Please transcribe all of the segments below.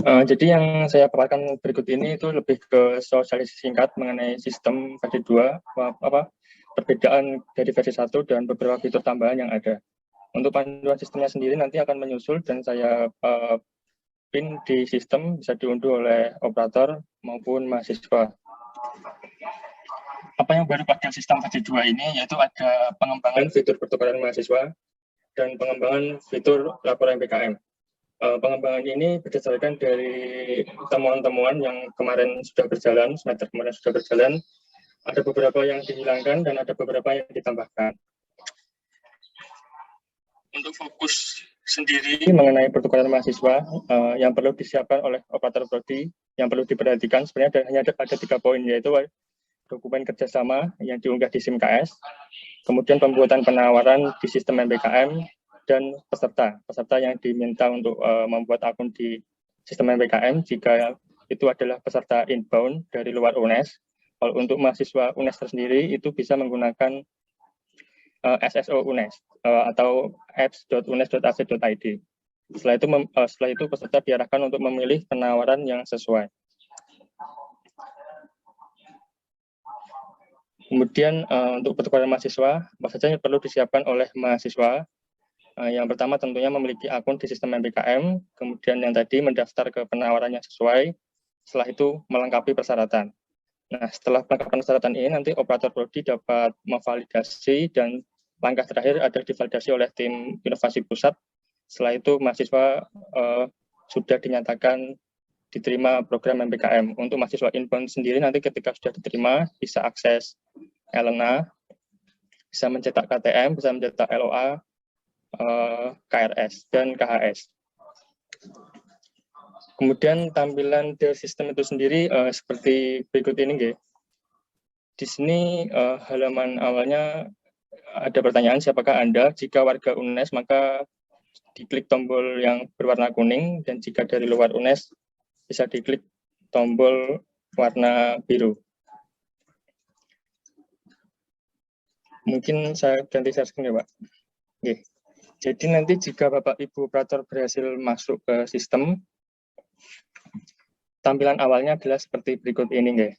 Jadi yang saya paparkan berikut ini itu lebih ke sosialisasi singkat mengenai sistem versi 2, perbedaan dari versi 1 dan beberapa fitur tambahan yang ada. Untuk panduan sistemnya sendiri nanti akan menyusul dan saya pin di sistem, bisa diunduh oleh operator maupun mahasiswa. Apa yang baru pada sistem versi 2 ini yaitu ada pengembangan fitur pertukaran mahasiswa dan pengembangan fitur laporan PKM. Pengembangan ini berdasarkan dari temuan-temuan yang kemarin sudah berjalan, semester kemarin sudah berjalan, ada beberapa yang dihilangkan dan ada beberapa yang ditambahkan. Untuk fokus sendiri mengenai pertukaran mahasiswa yang perlu disiapkan oleh operator prodi, yang perlu diperhatikan sebenarnya hanya ada 3 poin, yaitu dokumen kerjasama yang diunggah di SIMKS, kemudian pembuatan penawaran di sistem MBKM, dan peserta yang diminta untuk membuat akun di sistem MBKM jika itu adalah peserta inbound dari luar UNES. Kalau untuk mahasiswa UNES tersendiri itu bisa menggunakan SSO UNES atau apps.unes.ac.id. Setelah itu peserta diarahkan untuk memilih penawaran yang sesuai. Kemudian untuk pertukaran mahasiswa, apa saja yang perlu disiapkan oleh mahasiswa? Yang pertama tentunya memiliki akun di sistem MBKM, kemudian yang tadi mendaftar ke penawaran yang sesuai, setelah itu melengkapi persyaratan. Nah, setelah pelengkapan persyaratan ini nanti operator prodi dapat memvalidasi dan langkah terakhir ada divalidasi oleh tim inovasi pusat. Setelah itu mahasiswa sudah dinyatakan diterima program MBKM. Untuk mahasiswa inbound sendiri nanti ketika sudah diterima bisa akses Elena, bisa mencetak KTM, bisa mencetak LOA, KRS dan KHS. Kemudian tampilan dari sistem itu sendiri seperti berikut ini, Di sini halaman awalnya ada pertanyaan siapakah Anda. Jika warga UNES maka diklik tombol yang berwarna kuning, dan jika dari luar UNES bisa diklik tombol warna biru. Mungkin saya ganti share screen ya, Pak. Oke. Jadi nanti jika Bapak Ibu operator berhasil masuk ke sistem, tampilan awalnya adalah seperti berikut ini, guys.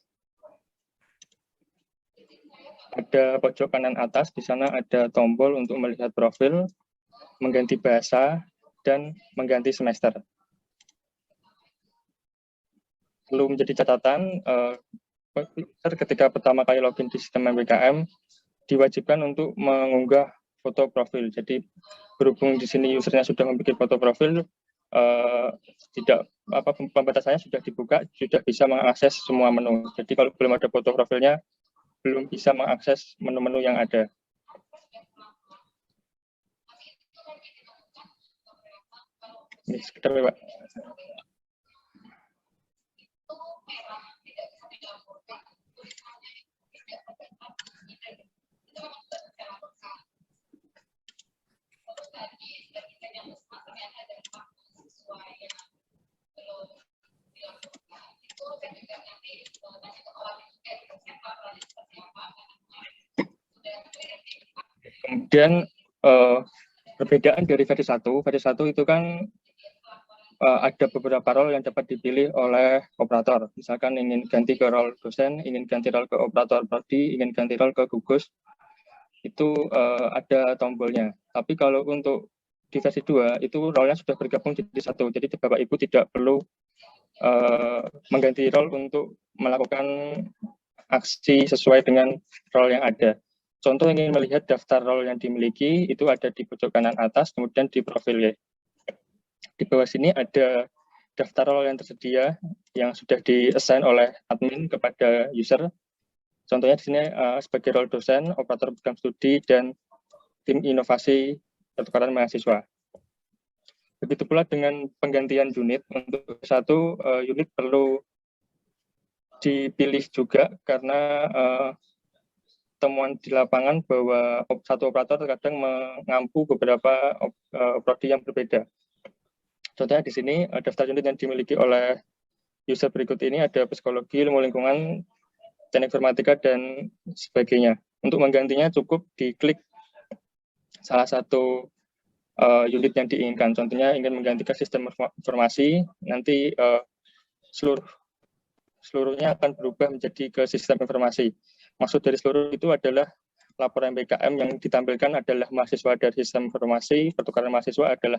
Ada pojok kanan atas, di sana ada tombol untuk melihat profil, mengganti bahasa, dan mengganti semester. Perlu menjadi catatan, ketika pertama kali login di sistem MBKM, diwajibkan untuk mengunggah foto profil. Jadi berhubung di sini usernya sudah membuat foto profil, pembatasannya sudah dibuka, sudah bisa mengakses semua menu. Jadi kalau belum ada foto profilnya, belum bisa mengakses menu-menu yang ada. Ini sekedar, Pak. Kemudian perbedaan dari versi 1 itu kan ada beberapa role yang dapat dipilih oleh operator. Misalkan ingin ganti ke role dosen, ingin ganti role ke operator prodi, ingin ganti role ke gugus, itu ada tombolnya. Tapi kalau untuk di versi 2 itu role-nya sudah bergabung jadi satu. Jadi Bapak Ibu tidak perlu mengganti role untuk melakukan aksi sesuai dengan role yang ada. Contoh ingin melihat daftar role yang dimiliki, itu ada di pojok kanan atas, kemudian di profil, ya. Di bawah sini ada daftar role yang tersedia yang sudah di-assign oleh admin kepada user. Contohnya di sini sebagai role dosen, operator program studi, dan tim inovasi pertukaran mahasiswa. Begitu pula dengan penggantian unit. Untuk satu unit perlu dipilih juga karena temuan di lapangan bahwa satu operator terkadang mengampu beberapa prodi yang berbeda. Contohnya di sini daftar unit yang dimiliki oleh user berikut ini ada psikologi, ilmu lingkungan, teknik informatika, dan sebagainya. Untuk menggantinya cukup diklik salah satu unit yang diinginkan. Contohnya ingin mengganti ke sistem informasi, nanti seluruhnya akan berubah menjadi ke sistem informasi. Maksud dari seluruh itu adalah laporan BKM yang ditampilkan adalah mahasiswa dari sistem informasi, pertukaran mahasiswa adalah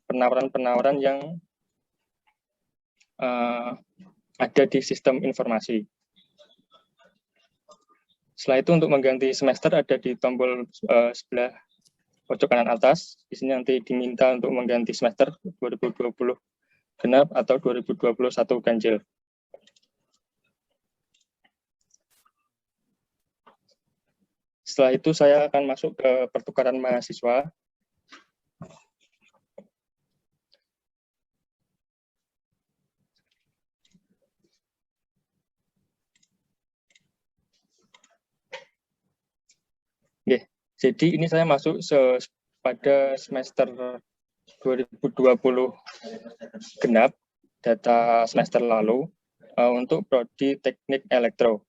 penawaran-penawaran yang ada di sistem informasi. Setelah itu untuk mengganti semester ada di tombol sebelah pojok kanan atas. Di sini nanti diminta untuk mengganti semester 2020 genap atau 2021 ganjil. Setelah itu saya akan masuk ke pertukaran mahasiswa. Oke, jadi ini saya masuk pada semester 2020 genap, data semester lalu, untuk prodi teknik elektro.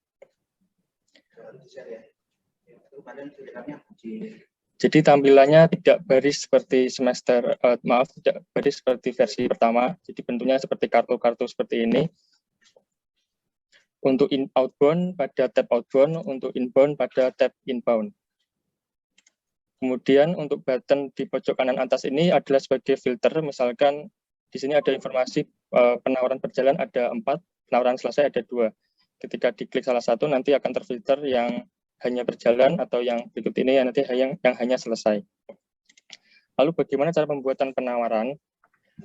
Jadi tampilannya tidak baris seperti tidak baris seperti versi pertama. Jadi bentuknya seperti kartu-kartu seperti ini. Untuk outbound pada tab outbound, untuk inbound pada tab inbound. Kemudian untuk button di pojok kanan atas ini adalah sebagai filter. Misalkan di sini ada informasi penawaran berjalan ada 4, penawaran selesai ada 2. Ketika diklik salah satu nanti akan terfilter yang hanya berjalan atau yang berikut ini nanti yang hanya selesai. Lalu bagaimana cara pembuatan penawaran?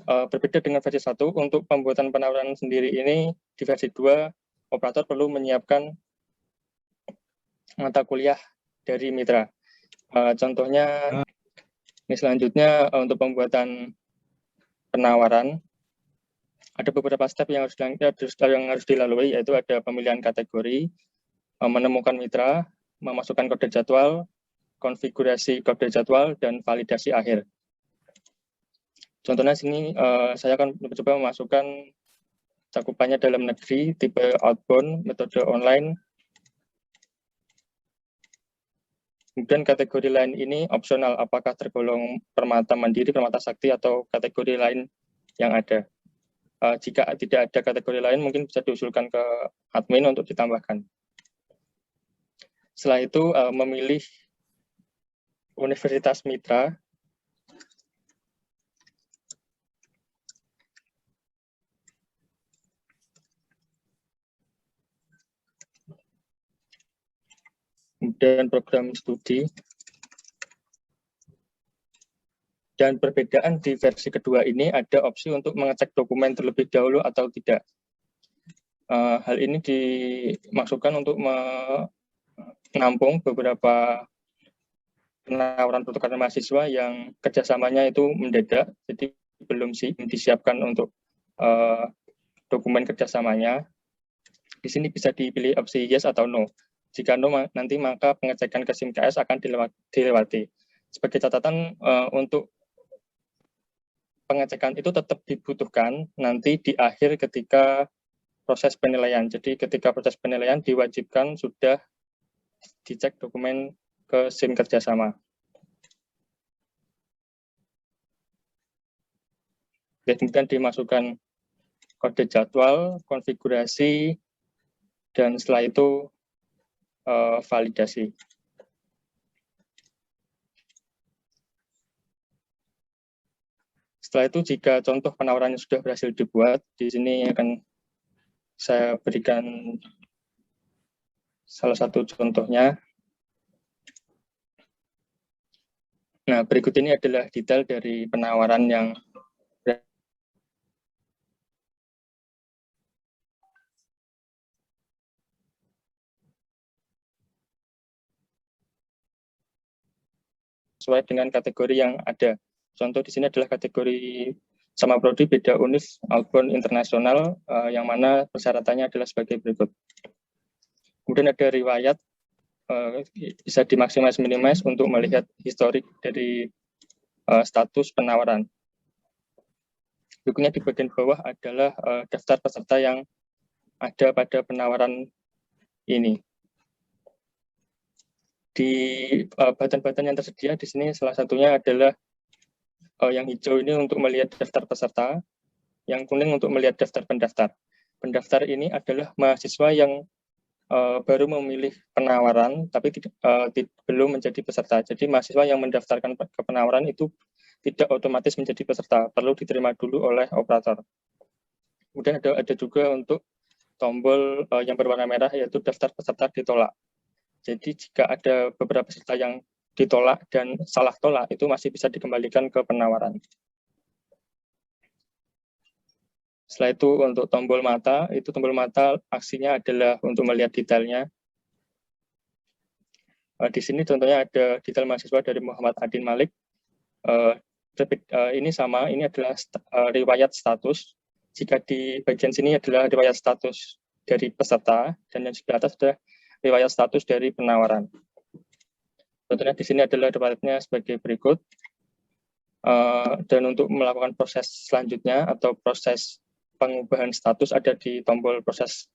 Berbeda dengan versi 1, untuk pembuatan penawaran sendiri ini di versi 2, operator perlu menyiapkan mata kuliah dari mitra. Contohnya, ini selanjutnya untuk pembuatan penawaran, ada beberapa step yang harus dilalui, yaitu ada pemilihan kategori, menemukan mitra, memasukkan kode jadwal, konfigurasi kode jadwal, dan validasi akhir. Contohnya sini saya akan mencoba memasukkan cakupannya dalam negeri, tipe outbound, metode online. Kemudian kategori lain ini opsional, apakah tergolong permata mandiri, permata sakti, atau kategori lain yang ada. Jika tidak ada kategori lain, mungkin bisa diusulkan ke admin untuk ditambahkan. Setelah itu memilih universitas mitra. Kemudian program studi. Dan perbedaan di versi kedua ini ada opsi untuk mengecek dokumen terlebih dahulu atau tidak. Hal ini dimaksudkan untuk menampung beberapa penawaran pertukaran mahasiswa yang kerjasamanya itu mendadak, jadi belum disiapkan untuk dokumen kerjasamanya. Di sini bisa dipilih opsi yes atau no. Jika no, nanti maka pengecekan ke SIMKS akan dilewati. Sebagai catatan, untuk pengecekan itu tetap dibutuhkan nanti di akhir ketika proses penilaian. Jadi ketika proses penilaian diwajibkan sudah dicek dokumen ke SIM kerjasama. Kemudian dimasukkan kode jadwal, konfigurasi, dan setelah itu validasi. Setelah itu jika contoh penawarannya sudah berhasil dibuat, di sini akan saya berikan salah satu contohnya. Nah, berikut ini adalah detail dari penawaran yang sesuai dengan kategori yang ada. Contoh di sini adalah kategori sama prodi beda univ outbound internasional, yang mana persyaratannya adalah sebagai berikut. Kemudian ada riwayat, bisa dimaksimalis minimalis untuk melihat historik dari status penawaran. Berikutnya di bagian bawah adalah daftar peserta yang ada pada penawaran ini. Di button-button yang tersedia di sini salah satunya adalah Yang hijau ini untuk melihat daftar peserta, yang kuning untuk melihat daftar pendaftar. Pendaftar ini adalah mahasiswa yang baru memilih penawaran, tapi belum menjadi peserta. Jadi mahasiswa yang mendaftarkan ke penawaran itu tidak otomatis menjadi peserta, perlu diterima dulu oleh operator. Kemudian ada juga untuk tombol yang berwarna merah, yaitu daftar peserta ditolak. Jadi jika ada beberapa peserta yang ditolak dan salah tolak, itu masih bisa dikembalikan ke penawaran. Setelah itu untuk tombol mata, itu tombol mata aksinya adalah untuk melihat detailnya. Di sini contohnya ada detail mahasiswa dari Muhammad Adin Malik. Ini sama, ini adalah riwayat status. Jika di bagian sini adalah riwayat status dari peserta, dan yang sebelah atas adalah riwayat status dari penawaran. Contohnya di sini adalah riwayatnya sebagai berikut. Dan untuk melakukan proses selanjutnya atau proses pengubahan status ada di tombol proses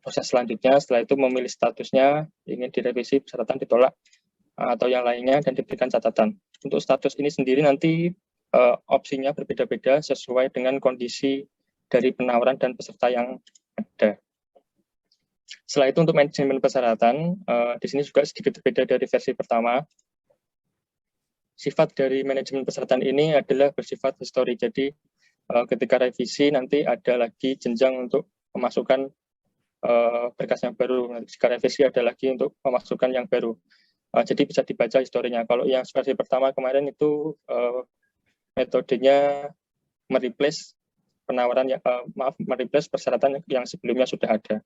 selanjutnya. Setelah itu memilih statusnya, ingin direvisi, persyaratan ditolak, atau yang lainnya, dan diberikan catatan. Untuk status ini sendiri nanti opsinya berbeda-beda sesuai dengan kondisi dari penawaran dan peserta yang ada. Setelah itu untuk manajemen persyaratan, di sini juga sedikit berbeda dari versi pertama. Sifat dari manajemen persyaratan ini adalah bersifat histori. Jadi ketika revisi nanti ada lagi jenjang untuk memasukkan berkas yang baru. Jika revisi ada lagi untuk memasukkan yang baru. Jadi bisa dibaca historinya. Kalau yang versi pertama kemarin itu metodenya mereplace penawaran mereplace persyaratan yang sebelumnya sudah ada.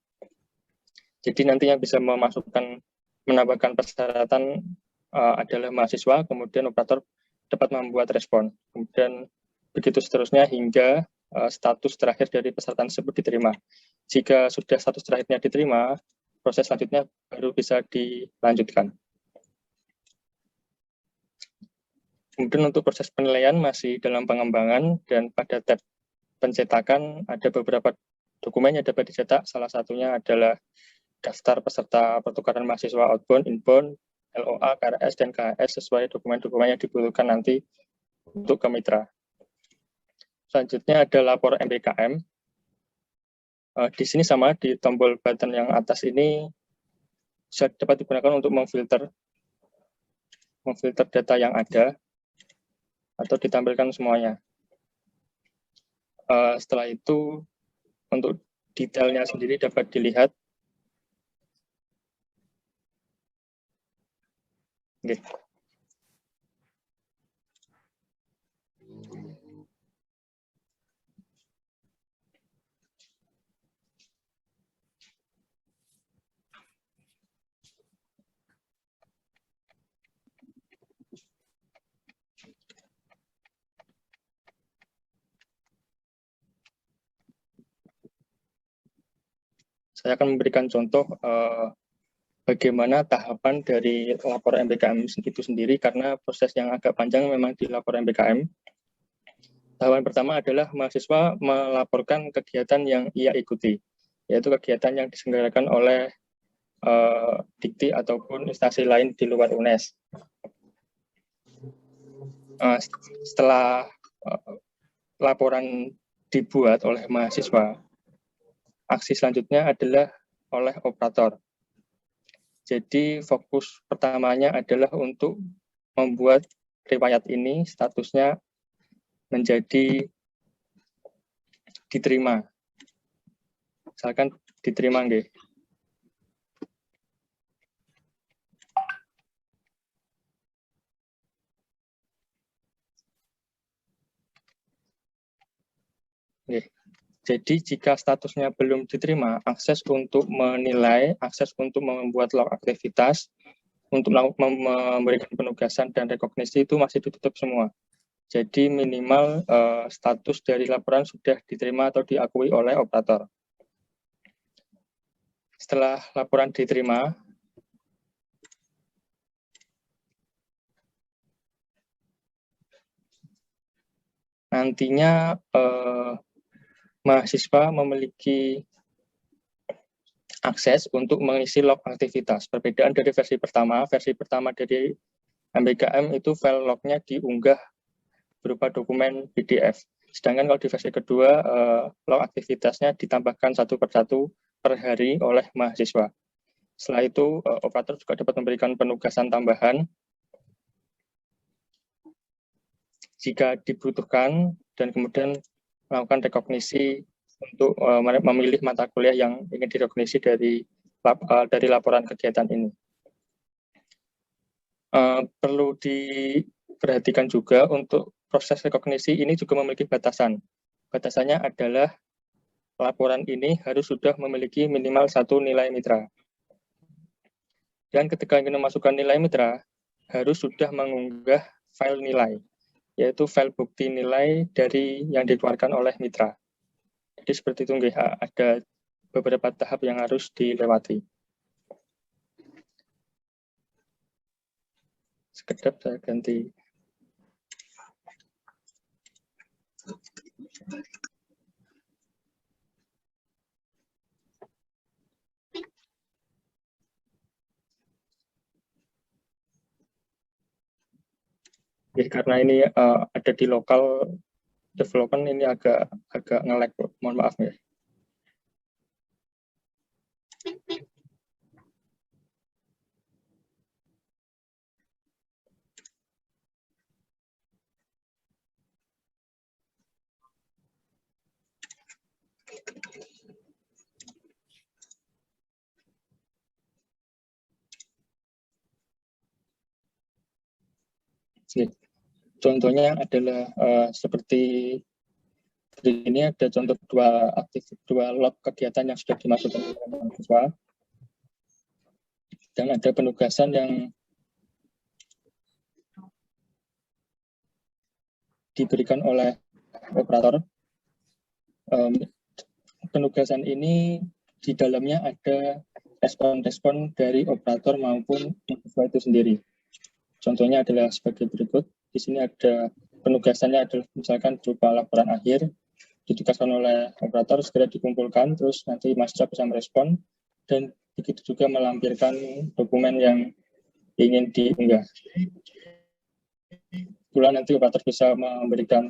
Jadi nanti yang bisa menambahkan persyaratan adalah mahasiswa, kemudian operator dapat membuat respon. Kemudian begitu seterusnya hingga status terakhir dari peserta tersebut diterima. Jika sudah status terakhirnya diterima, proses selanjutnya baru bisa dilanjutkan. Kemudian untuk proses penilaian masih dalam pengembangan, dan pada tab pencetakan ada beberapa dokumen yang dapat dicetak. Salah satunya adalah daftar peserta pertukaran mahasiswa outbound, inbound, LOA, KRS, dan KHS sesuai dokumen-dokumen yang dibutuhkan nanti untuk ke mitra. Selanjutnya ada lapor MBKM. Di sini sama, di tombol button yang atas ini bisa dapat digunakan untuk memfilter data yang ada atau ditampilkan semuanya. Setelah itu untuk detailnya sendiri dapat dilihat. Okay. Saya akan memberikan contoh bagaimana tahapan dari lapor MBKM itu sendiri, karena proses yang agak panjang memang di lapor MBKM. Tahapan pertama adalah mahasiswa melaporkan kegiatan yang ia ikuti, yaitu kegiatan yang diselenggarakan oleh Dikti ataupun instansi lain di luar UNES. Setelah laporan dibuat oleh mahasiswa, aksi selanjutnya adalah oleh operator. Jadi fokus pertamanya adalah untuk membuat riwayat ini statusnya menjadi diterima. Misalkan diterima nggih. Nggih. Jadi jika statusnya belum diterima, akses untuk menilai, akses untuk membuat log aktivitas, untuk memberikan penugasan dan rekognisi itu masih ditutup semua. Jadi minimal status dari laporan sudah diterima atau diakui oleh operator. Setelah laporan diterima, nantinya mahasiswa memiliki akses untuk mengisi log aktivitas. Perbedaan dari versi pertama dari MBKM itu file lognya diunggah berupa dokumen PDF. Sedangkan kalau di versi kedua, log aktivitasnya ditambahkan satu per satu per hari oleh mahasiswa. Setelah itu, operator juga dapat memberikan penugasan tambahan jika dibutuhkan, dan kemudian melakukan rekognisi untuk memilih mata kuliah yang ingin direkognisi dari laporan kegiatan ini. Perlu diperhatikan juga untuk proses rekognisi ini juga memiliki batasan. Batasannya adalah laporan ini harus sudah memiliki minimal 1 nilai mitra. Dan ketika ingin memasukkan nilai mitra, harus sudah mengunggah file nilai, yaitu file bukti nilai dari yang dikeluarkan oleh mitra. Jadi seperti itu, ada beberapa tahap yang harus dilewati. Sekedap saya ganti. Ya, karena ini ada di lokal development, ini agak nge-lag, mohon maaf ya. Contohnya adalah seperti ini, ada contoh dua log kegiatan yang sudah dimasukkan oleh mahasiswa, dan ada penugasan yang diberikan oleh operator. Penugasan ini di dalamnya ada respon-respon dari operator maupun mahasiswa itu sendiri. Contohnya adalah sebagai berikut. Di sini ada penugasannya adalah misalkan berupa laporan akhir, ditugaskan oleh operator, segera dikumpulkan, terus nanti mahasiswa bisa merespon, dan begitu juga melampirkan dokumen yang ingin diunggah. Kemudian nanti operator bisa memberikan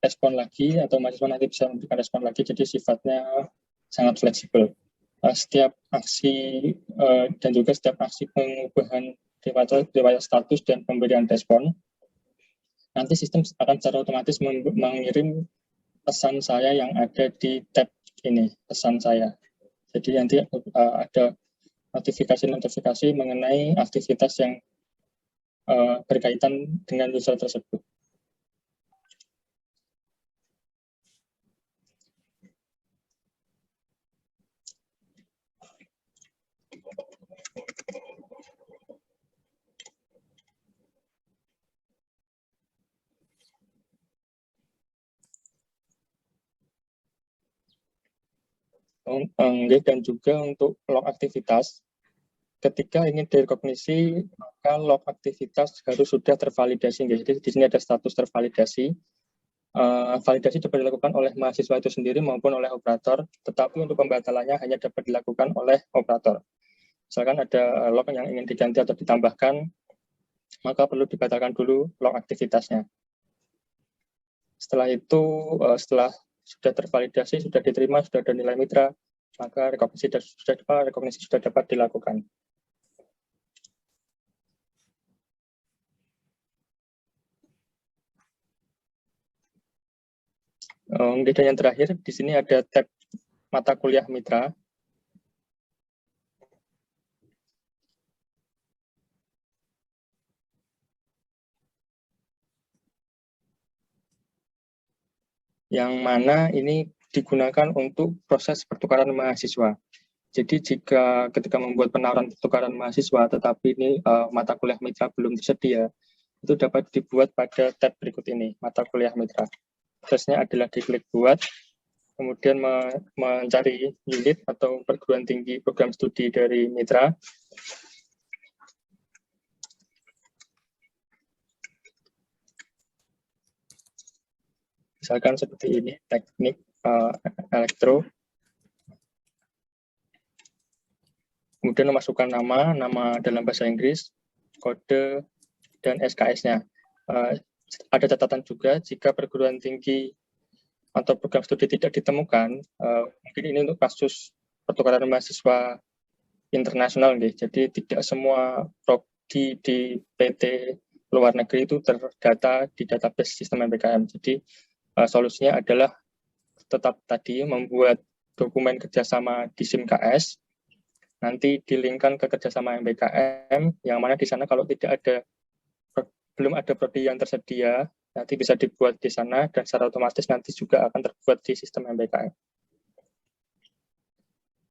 respon lagi, atau mahasiswa nanti bisa memberikan respon lagi, jadi sifatnya sangat fleksibel. Setiap aksi dan juga setiap aksi pengubahan riwayat status dan pemberian respon, nanti sistem akan secara otomatis mengirim pesan saya yang ada di tab ini, pesan saya. Jadi nanti ada notifikasi mengenai aktivitas yang berkaitan dengan user tersebut. Dan juga untuk log aktivitas, ketika ingin direkognisi, maka log aktivitas harus sudah tervalidasi. Jadi di sini ada status tervalidasi. Validasi dapat dilakukan oleh mahasiswa itu sendiri maupun oleh operator, tetapi untuk pembatalannya hanya dapat dilakukan oleh operator. Misalkan ada log yang ingin diganti atau ditambahkan, maka perlu dibatalkan dulu log aktivitasnya. Setelah itu, setelah sudah tervalidasi, sudah diterima, sudah ada nilai mitra, maka rekognisi sudah dapat dilakukan. Dan yang terakhir, di sini ada tab mata kuliah mitra. Yang mana ini digunakan untuk proses pertukaran mahasiswa. Jadi jika ketika membuat penawaran pertukaran mahasiswa, tetapi ini mata kuliah mitra belum tersedia, itu dapat dibuat pada tab berikut ini, mata kuliah mitra. Prosesnya adalah diklik buat, kemudian mencari unit atau perguruan tinggi program studi dari mitra. Misalkan seperti ini, teknik elektro. Kemudian memasukkan nama dalam bahasa Inggris, kode, dan SKS-nya. Ada catatan juga jika perguruan tinggi atau program studi tidak ditemukan, mungkin ini untuk kasus pertukaran mahasiswa internasional, jadi tidak semua prodi di PT luar negeri itu terdata di database sistem MBKM. Jadi solusinya adalah tetap tadi membuat dokumen kerjasama di SIMKS, nanti dilingkan ke kerjasama MBKM, yang mana di sana kalau belum ada prodi yang tersedia, nanti bisa dibuat di sana dan secara otomatis nanti juga akan terbuat di sistem MBKM.